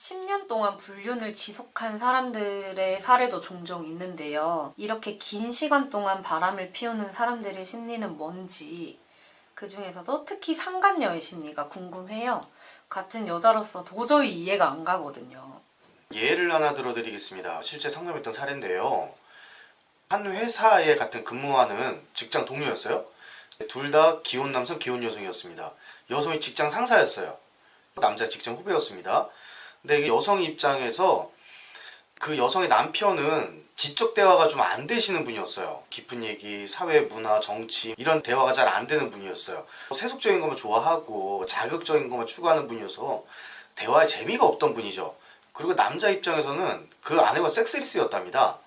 10년 동안 불륜을 지속한 사람들의 사례도 종종 있는데요. 이렇게 긴 시간 동안 바람을 피우는 사람들의 심리는 뭔지, 그 중에서도 특히 상간녀의 심리가 궁금해요. 같은 여자로서 도저히 이해가 안 가거든요. 예를 하나 들어드리겠습니다. 실제 상담했던 사례인데요. 한 회사에 같은 근무하는 직장 동료였어요. 둘 다 기혼 남성, 기혼 여성이었습니다. 여성이 직장 상사였어요. 남자 직장 후배였습니다. 근데 여성 입장에서 그 여성의 남편은 지적 대화가 좀 안 되시는 분이었어요. 깊은 얘기, 사회, 문화, 정치 이런 대화가 잘 안 되는 분이었어요. 세속적인 것만 좋아하고 자극적인 것만 추구하는 분이어서 대화에 재미가 없던 분이죠. 그리고 남자 입장에서는 그 아내와 섹스리스였답니다.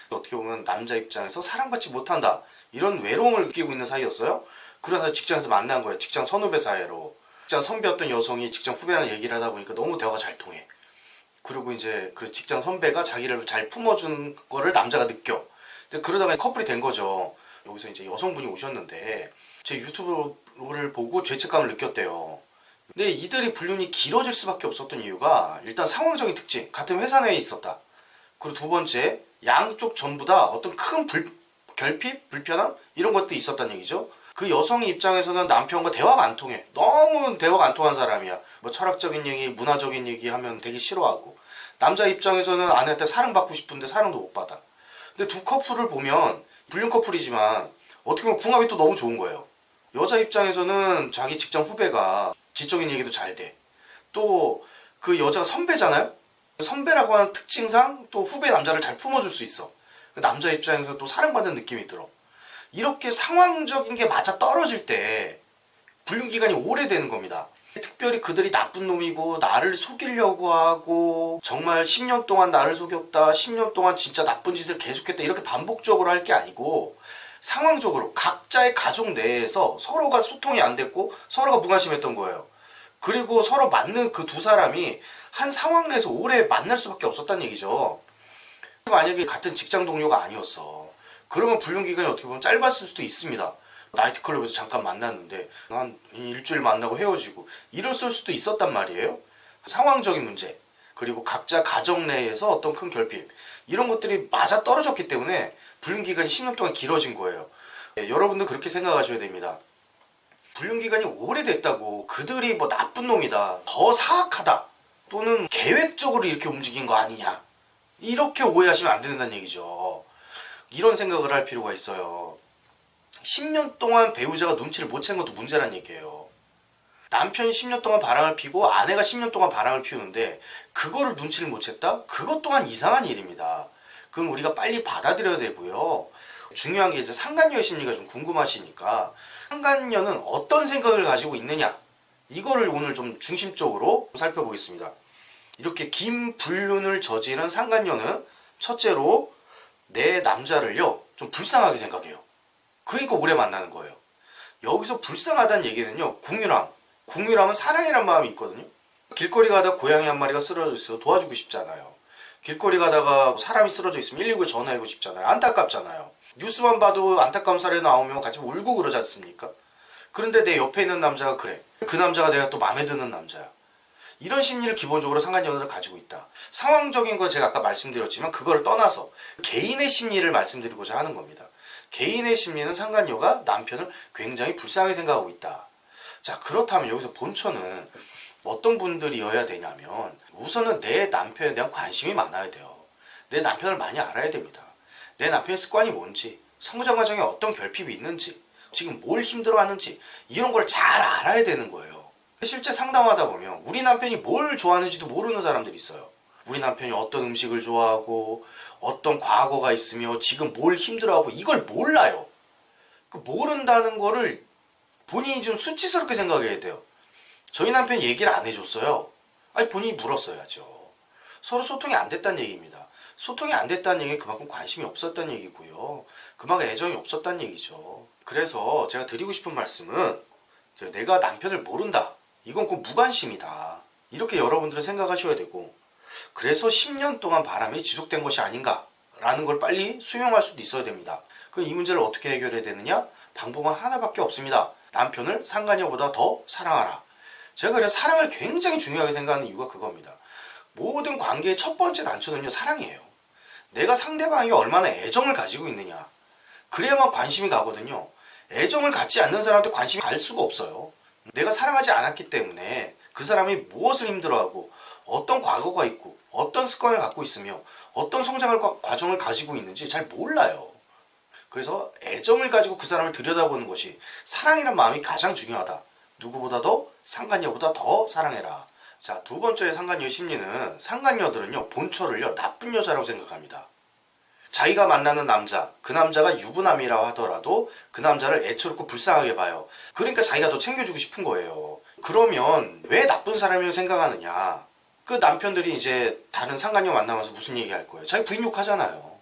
어떻게 보면 남자 입장에서 사랑받지 못한다 이런 외로움을 느끼고 있는 사이였어요. 그래서 직장에서 만난 거예요. 직장 선후배 사이로. 직장 선배였던 여성이 직장 후배랑 얘기를 하다 보니까 너무 대화가 잘 통해. 그리고 이제 그 직장 선배가 자기를 잘 품어주는 거를 남자가 느껴. 그러다가 커플이 된 거죠. 여기서 이제 여성분이 오셨는데 제 유튜브를 보고 죄책감을 느꼈대요. 근데 이들이 불륜이 길어질 수밖에 없었던 이유가 일단 상황적인 특징, 같은 회사 내에 있었다. 그리고 두 번째, 양쪽 전부 다 어떤 큰 결핍, 불편함 이런 것들이 있었다는 얘기죠. 그 여성의 입장에서는 남편과 대화가 안 통해. 너무 대화가 안 통한 사람이야. 뭐 철학적인 얘기, 문화적인 얘기 하면 되게 싫어하고. 남자 입장에서는 아내한테 사랑받고 싶은데 사랑도 못 받아. 근데 두 커플을 보면 불륜 커플이지만 어떻게 보면 궁합이 또 너무 좋은 거예요. 여자 입장에서는 자기 직장 후배가 지적인 얘기도 잘 돼. 또 그 여자가 선배잖아요. 선배라고 하는 특징상 또 후배 남자를 잘 품어줄 수 있어. 남자 입장에서 또 사랑받는 느낌이 들어. 이렇게 상황적인 게 맞아 떨어질 때 불륜 기간이 오래되는 겁니다. 특별히 그들이 나쁜 놈이고 나를 속이려고 하고 정말 10년 동안 나를 속였다, 10년 동안 진짜 나쁜 짓을 계속했다 이렇게 반복적으로 할 게 아니고 상황적으로 각자의 가족 내에서 서로가 소통이 안 됐고 서로가 무관심했던 거예요. 그리고 서로 맞는 그 두 사람이 한 상황 내에서 오래 만날 수밖에 없었다는 얘기죠. 만약에 같은 직장 동료가 아니었어. 그러면 불륜 기간이 어떻게 보면 짧았을 수도 있습니다. 나이트클럽에서 잠깐 만났는데 한 일주일 만나고 헤어지고 이랬을 수도 있었단 말이에요. 상황적인 문제 그리고 각자 가정 내에서 어떤 큰 결핍 이런 것들이 맞아 떨어졌기 때문에 불륜 기간이 10년 동안 길어진 거예요. 여러분들 그렇게 생각하셔야 됩니다. 불륜 기간이 오래됐다고 그들이 뭐 나쁜 놈이다, 더 사악하다 또는 계획적으로 이렇게 움직인 거 아니냐 이렇게 오해하시면 안 된다는 얘기죠. 이런 생각을 할 필요가 있어요. 10년 동안 배우자가 눈치를 못 챈 것도 문제란 얘기예요. 남편이 10년 동안 바람을 피고 아내가 10년 동안 바람을 피우는데 그거를 눈치를 못 챘다? 그것 또한 이상한 일입니다. 그건 우리가 빨리 받아들여야 되고요. 중요한 게 이제 상간녀의 심리가 좀 궁금하시니까 상간녀는 어떤 생각을 가지고 있느냐 이거를 오늘 좀 중심적으로 살펴보겠습니다. 이렇게 긴 불륜을 저지른 상간녀는 첫째로 내 남자를요 좀 불쌍하게 생각해요. 그러니까 오래 만나는 거예요. 여기서 불쌍하다는 얘기는요 궁유함은 사랑이란 마음이 있거든요. 길거리 가다가 고양이 한 마리가 쓰러져 있어도 도와주고 싶잖아요. 길거리 가다가 사람이 쓰러져 있으면 119에 전화하고 싶잖아요. 안타깝잖아요. 뉴스만 봐도 안타까운 사례 나오면 같이 울고 그러지 않습니까? 그런데 내 옆에 있는 남자가 그래. 그 남자가 내가 또 마음에 드는 남자야. 이런 심리를 기본적으로 상간녀들은 가지고 있다. 상황적인 건 제가 아까 말씀드렸지만 그걸 떠나서 개인의 심리를 말씀드리고자 하는 겁니다. 개인의 심리는 상간녀가 남편을 굉장히 불쌍하게 생각하고 있다. 자, 그렇다면 여기서 본처는 어떤 분들이어야 되냐면 우선은 내 남편에 대한 관심이 많아야 돼요. 내 남편을 많이 알아야 됩니다. 내 남편의 습관이 뭔지, 성장 과정에 어떤 결핍이 있는지, 지금 뭘 힘들어하는지 이런 걸 잘 알아야 되는 거예요. 실제 상담하다 보면 우리 남편이 뭘 좋아하는지도 모르는 사람들이 있어요. 우리 남편이 어떤 음식을 좋아하고 어떤 과거가 있으며 지금 뭘 힘들어하고 이걸 몰라요. 그 모른다는 거를 본인이 좀 수치스럽게 생각해야 돼요. 저희 남편이 얘기를 안 해줬어요. 아니 본인이 물었어야죠. 서로 소통이 안 됐다는 얘기입니다. 소통이 안 됐다는 얘기는 그만큼 관심이 없었다는 얘기고요. 그만큼 애정이 없었다는 얘기죠. 그래서 제가 드리고 싶은 말씀은 내가 남편을 모른다. 이건 꼭 무관심이다. 이렇게 여러분들은 생각하셔야 되고 그래서 10년 동안 바람이 지속된 것이 아닌가라는 걸 빨리 수용할 수도 있어야 됩니다. 그럼 이 문제를 어떻게 해결해야 되느냐? 방법은 하나밖에 없습니다. 남편을 상간녀보다 더 사랑하라. 제가 그래서 사랑을 굉장히 중요하게 생각하는 이유가 그겁니다. 모든 관계의 첫 번째 단초는요, 사랑이에요. 내가 상대방에게 얼마나 애정을 가지고 있느냐. 그래야만 관심이 가거든요. 애정을 갖지 않는 사람한테 관심이 갈 수가 없어요. 내가 사랑하지 않았기 때문에 그 사람이 무엇을 힘들어하고 어떤 과거가 있고 어떤 습관을 갖고 있으며 어떤 성장을 과정을 가지고 있는지 잘 몰라요. 그래서 애정을 가지고 그 사람을 들여다보는 것이 사랑이란 마음이 가장 중요하다. 누구보다도 상간녀보다 더 사랑해라. 자, 두 번째 상간녀의 심리는 상간녀들은요, 본초를요, 나쁜 여자라고 생각합니다. 자기가 만나는 남자, 그 남자가 유부남이라고 하더라도 그 남자를 애처롭고 불쌍하게 봐요. 그러니까 자기가 더 챙겨주고 싶은 거예요. 그러면 왜 나쁜 사람이라고 생각하느냐? 그 남편들이 이제 다른 상간녀 만나면서 무슨 얘기할 거예요? 자기 부인 욕하잖아요.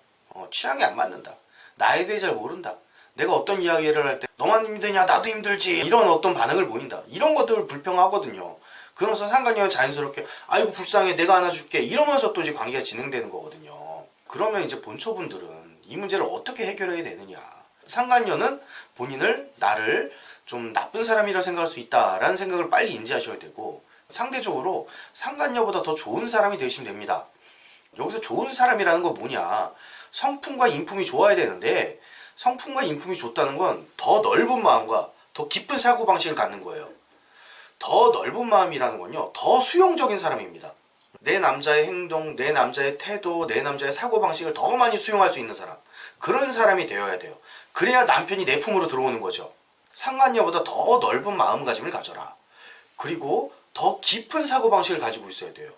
취향이 안 맞는다. 나에 대해 잘 모른다. 내가 어떤 이야기를 할 때 너만 힘드냐 나도 힘들지 이런 어떤 반응을 보인다. 이런 것들을 불평하거든요. 그러면서 상간녀는 자연스럽게 아이고 불쌍해 내가 안아줄게 이러면서 또 이제 관계가 진행되는 거거든요. 그러면 이제 본초분들은 이 문제를 어떻게 해결해야 되느냐. 상간녀는 나를 좀 나쁜 사람이라 생각할 수 있다라는 생각을 빨리 인지하셔야 되고, 상대적으로 상간녀보다 더 좋은 사람이 되시면 됩니다. 여기서 좋은 사람이라는 건 뭐냐. 성품과 인품이 좋아야 되는데 성품과 인품이 좋다는 건 더 넓은 마음과 더 깊은 사고방식을 갖는 거예요. 더 넓은 마음이라는 건요, 더 수용적인 사람입니다. 내 남자의 행동, 내 남자의 태도, 내 남자의 사고방식을 더 많이 수용할 수 있는 사람. 그런 사람이 되어야 돼요. 그래야 남편이 내 품으로 들어오는 거죠. 상간녀보다 더 넓은 마음가짐을 가져라. 그리고 더 깊은 사고방식을 가지고 있어야 돼요.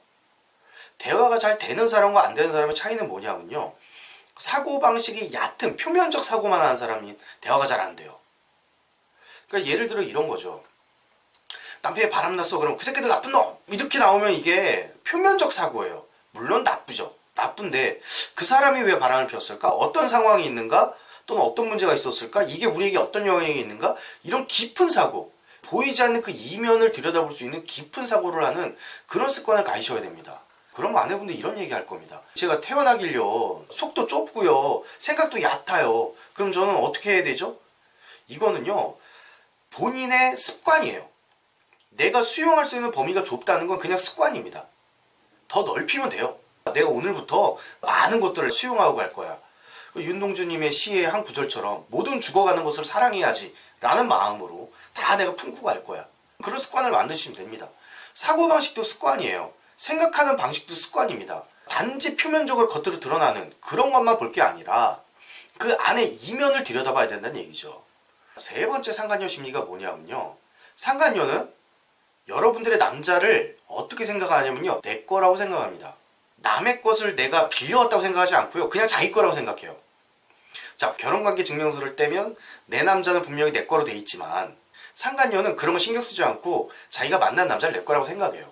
대화가 잘 되는 사람과 안 되는 사람의 차이는 뭐냐면요, 사고방식이 얕은 표면적 사고만 하는 사람이 대화가 잘 안 돼요. 그러니까 예를 들어 이런 거죠. 남편이 바람났어. 그럼 그 새끼들 나쁜 놈! 이렇게 나오면 이게 표면적 사고예요. 물론 나쁘죠. 나쁜데 그 사람이 왜 바람을 피웠을까? 어떤 상황이 있는가? 또는 어떤 문제가 있었을까? 이게 우리에게 어떤 영향이 있는가? 이런 깊은 사고, 보이지 않는 그 이면을 들여다볼 수 있는 깊은 사고를 하는 그런 습관을 가지셔야 됩니다. 그럼 아내분들 이런 얘기 할 겁니다. 제가 태어나길요, 속도 좁고요, 생각도 얕아요. 그럼 저는 어떻게 해야 되죠? 이거는요, 본인의 습관이에요. 내가 수용할 수 있는 범위가 좁다는 건 그냥 습관입니다. 더 넓히면 돼요. 내가 오늘부터 많은 것들을 수용하고 갈 거야. 윤동주님의 시의 한 구절처럼 모든 죽어가는 것을 사랑해야지 라는 마음으로 다 내가 품고 갈 거야. 그런 습관을 만드시면 됩니다. 사고방식도 습관이에요. 생각하는 방식도 습관입니다. 단지 표면적으로 겉으로 드러나는 그런 것만 볼 게 아니라 그 안에 이면을 들여다봐야 된다는 얘기죠. 세 번째 상간녀 심리가 뭐냐면요, 상간녀는 여러분들의 남자를 어떻게 생각하냐면요, 내 거라고 생각합니다. 남의 것을 내가 빌려왔다고 생각하지 않고요, 그냥 자기 거라고 생각해요. 자, 결혼관계 증명서를 떼면 내 남자는 분명히 내 거로 돼 있지만 상간녀는 그런 거 신경 쓰지 않고 자기가 만난 남자를 내 거라고 생각해요.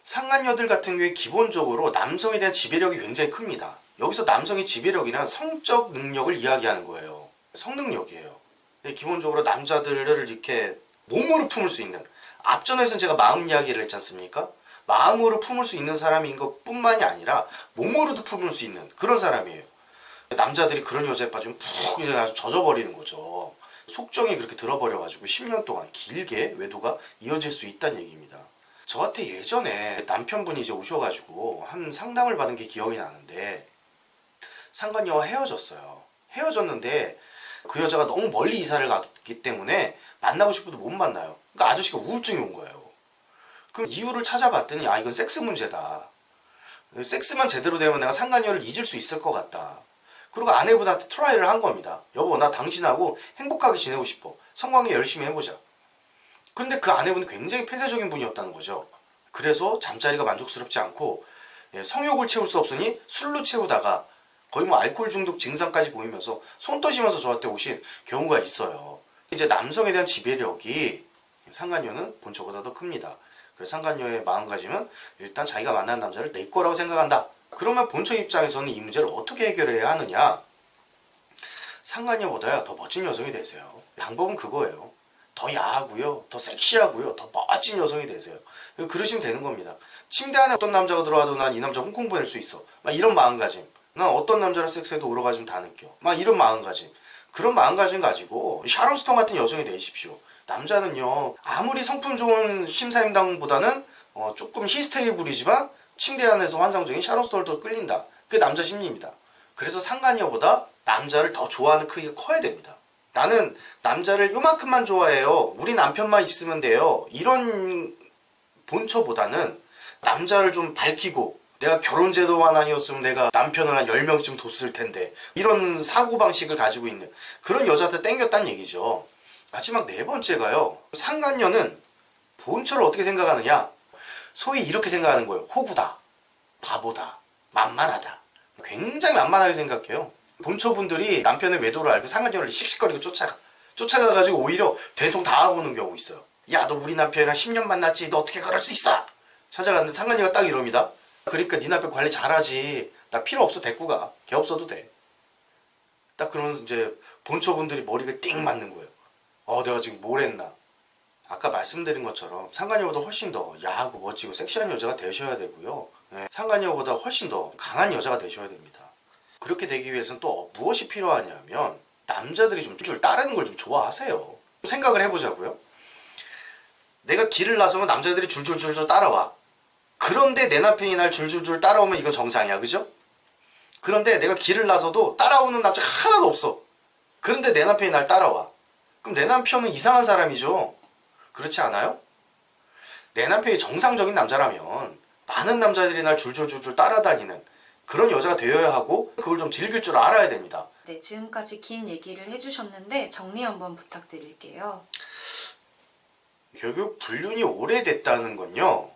상간녀들 같은 경우에 기본적으로 남성에 대한 지배력이 굉장히 큽니다. 여기서 남성의 지배력이란 성적 능력을 이야기하는 거예요. 성능력이에요. 기본적으로 남자들을 이렇게 몸으로 품을 수 있는, 앞전에서는 제가 마음 이야기를 했지 않습니까? 마음으로 품을 수 있는 사람인 것뿐만이 아니라 몸으로도 품을 수 있는 그런 사람이에요. 남자들이 그런 여자에 빠지면 푹 그냥 아주 젖어버리는 거죠. 속정이 그렇게 들어버려가지고 10년 동안 길게 외도가 이어질 수 있다는 얘기입니다. 저한테 예전에 남편분이 이제 오셔가지고 한 상담을 받은 게 기억이 나는데, 상간녀와 헤어졌어요. 헤어졌는데 그 여자가 너무 멀리 이사를 갔기 때문에 만나고 싶어도 못 만나요. 그러니까 아저씨가 우울증이 온 거예요. 그럼 이유를 찾아봤더니 이건 섹스 문제다. 섹스만 제대로 되면 내가 상간녀를 잊을 수 있을 것 같다. 그리고 아내분한테 트라이를 한 겁니다. 여보, 나 당신하고 행복하게 지내고 싶어. 성관계 열심히 해보자. 그런데 그 아내분은 굉장히 폐쇄적인 분이었다는 거죠. 그래서 잠자리가 만족스럽지 않고 성욕을 채울 수 없으니 술로 채우다가 거의 알코올 중독 증상까지 보이면서 손 떠시면서 저한테 오신 경우가 있어요. 이제 남성에 대한 지배력이 상간녀는 본처보다 더 큽니다. 그래서 상간녀의 마음가짐은 일단 자기가 만난 남자를 내 거라고 생각한다. 그러면 본처 입장에서는 이 문제를 어떻게 해결해야 하느냐? 상간녀보다 더 멋진 여성이 되세요. 방법은 그거예요. 더 야하고요, 더 섹시하고요, 더 멋진 여성이 되세요. 그러시면 되는 겁니다. 침대 안에 어떤 남자가 들어와도 난 이 남자 홍콩 보낼 수 있어. 막 이런 마음가짐. 난 어떤 남자랑 섹스해도 오르가즘 다 느껴. 막 이런 마음가짐. 그런 마음가짐 가지고 샤론 스톤 같은 여성이 되십시오. 남자는요, 아무리 성품 좋은 심사임당보다는 조금 히스테리 부리지만 침대 안에서 환상적인 샤론 스톤을 더 끌린다. 그게 남자 심리입니다. 그래서 상간녀보다 남자를 더 좋아하는 크기가 커야 됩니다. 나는 남자를 요만큼만 좋아해요. 우리 남편만 있으면 돼요. 이런 본처보다는 남자를 좀 밝히고 내가 결혼제도만 아니었으면 내가 남편을 한 10명쯤 뒀을 텐데 이런 사고방식을 가지고 있는 그런 여자한테 땡겼다는 얘기죠. 마지막 네 번째가요. 상간녀는 본처를 어떻게 생각하느냐. 소위 이렇게 생각하는 거예요. 호구다. 바보다. 만만하다. 굉장히 만만하게 생각해요. 본처분들이 남편의 외도를 알고 상간녀를 씩씩거리고 쫓아가가지고 오히려 대통 당하고는 경우 있어요. 야, 너 우리 남편이랑 10년 만났지. 너 어떻게 그럴 수 있어? 찾아갔는데 상간녀가 딱 이럽니다. 그러니까 네 남편 관리 잘하지. 나 필요 없어. 데리고 가. 걔 없어도 돼. 딱 그러면서 이제 본처분들이 머리가 띵 맞는 거예요. 내가 지금 뭘 했나. 아까 말씀드린 것처럼 상간녀보다 훨씬 더 야하고 멋지고 섹시한 여자가 되셔야 되고요. 네, 상간녀보다 훨씬 더 강한 여자가 되셔야 됩니다. 그렇게 되기 위해서는 또 무엇이 필요하냐면 남자들이 좀 줄 따르는 걸 좀 좋아하세요. 생각을 해보자고요. 내가 길을 나서면 남자들이 줄줄줄 따라와. 그런데 내 남편이 날 줄줄줄 따라오면 이건 정상이야. 그죠? 그런데 내가 길을 나서도 따라오는 남자가 하나도 없어. 그런데 내 남편이 날 따라와. 그럼 내 남편은 이상한 사람이죠. 그렇지 않아요? 내 남편이 정상적인 남자라면 많은 남자들이 날 줄줄줄줄 따라다니는 그런 여자가 되어야 하고 그걸 좀 즐길 줄 알아야 됩니다. 네, 지금까지 긴 얘기를 해주셨는데 정리 한번 부탁드릴게요. 결국 불륜이 오래됐다는 건요.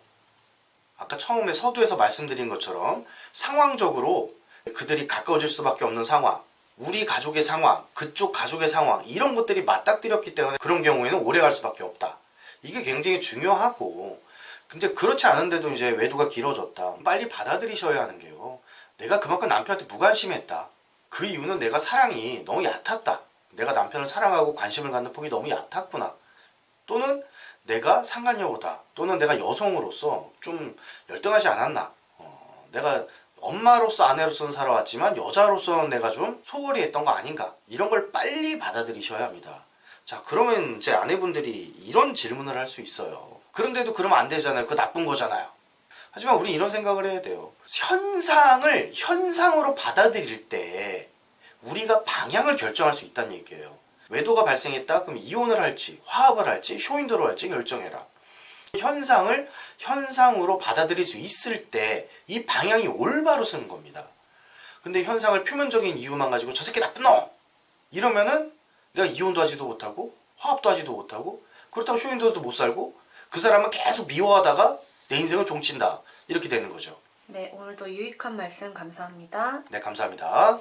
아까 처음에 서두에서 말씀드린 것처럼 상황적으로 그들이 가까워질 수밖에 없는 상황, 우리 가족의 상황, 그쪽 가족의 상황 이런 것들이 맞닥뜨렸기 때문에 그런 경우에는 오래 갈 수밖에 없다. 이게 굉장히 중요하고 근데 그렇지 않은데도 이제 외도가 길어졌다. 빨리 받아들이셔야 하는 게요. 내가 그만큼 남편한테 무관심했다. 그 이유는 내가 사랑이 너무 얕았다. 내가 남편을 사랑하고 관심을 갖는 폭이 너무 얕았구나. 또는 내가 상간녀보다 또는 내가 여성으로서 좀 열등하지 않았나. 내가 엄마로서 아내로서는 살아왔지만 여자로서는 내가 좀 소홀히 했던 거 아닌가. 이런 걸 빨리 받아들이셔야 합니다. 자, 그러면 제 아내분들이 이런 질문을 할 수 있어요. 그런데도 그러면 안 되잖아요. 그거 나쁜 거잖아요. 하지만 우리 이런 생각을 해야 돼요. 현상을 현상으로 받아들일 때 우리가 방향을 결정할 수 있다는 얘기예요. 외도가 발생했다? 그럼 이혼을 할지 화합을 할지 쇼윈도를 할지 결정해라. 현상을 현상으로 받아들일 수 있을 때 이 방향이 올바로 쓰는 겁니다. 근데 현상을 표면적인 이유만 가지고 저 새끼 나쁜 놈! 이러면은 내가 이혼도 하지도 못하고 화합도 하지도 못하고 그렇다고 쇼윈도도 못 살고 그 사람은 계속 미워하다가 내 인생은 종친다. 이렇게 되는 거죠. 네, 오늘도 유익한 말씀 감사합니다. 네, 감사합니다.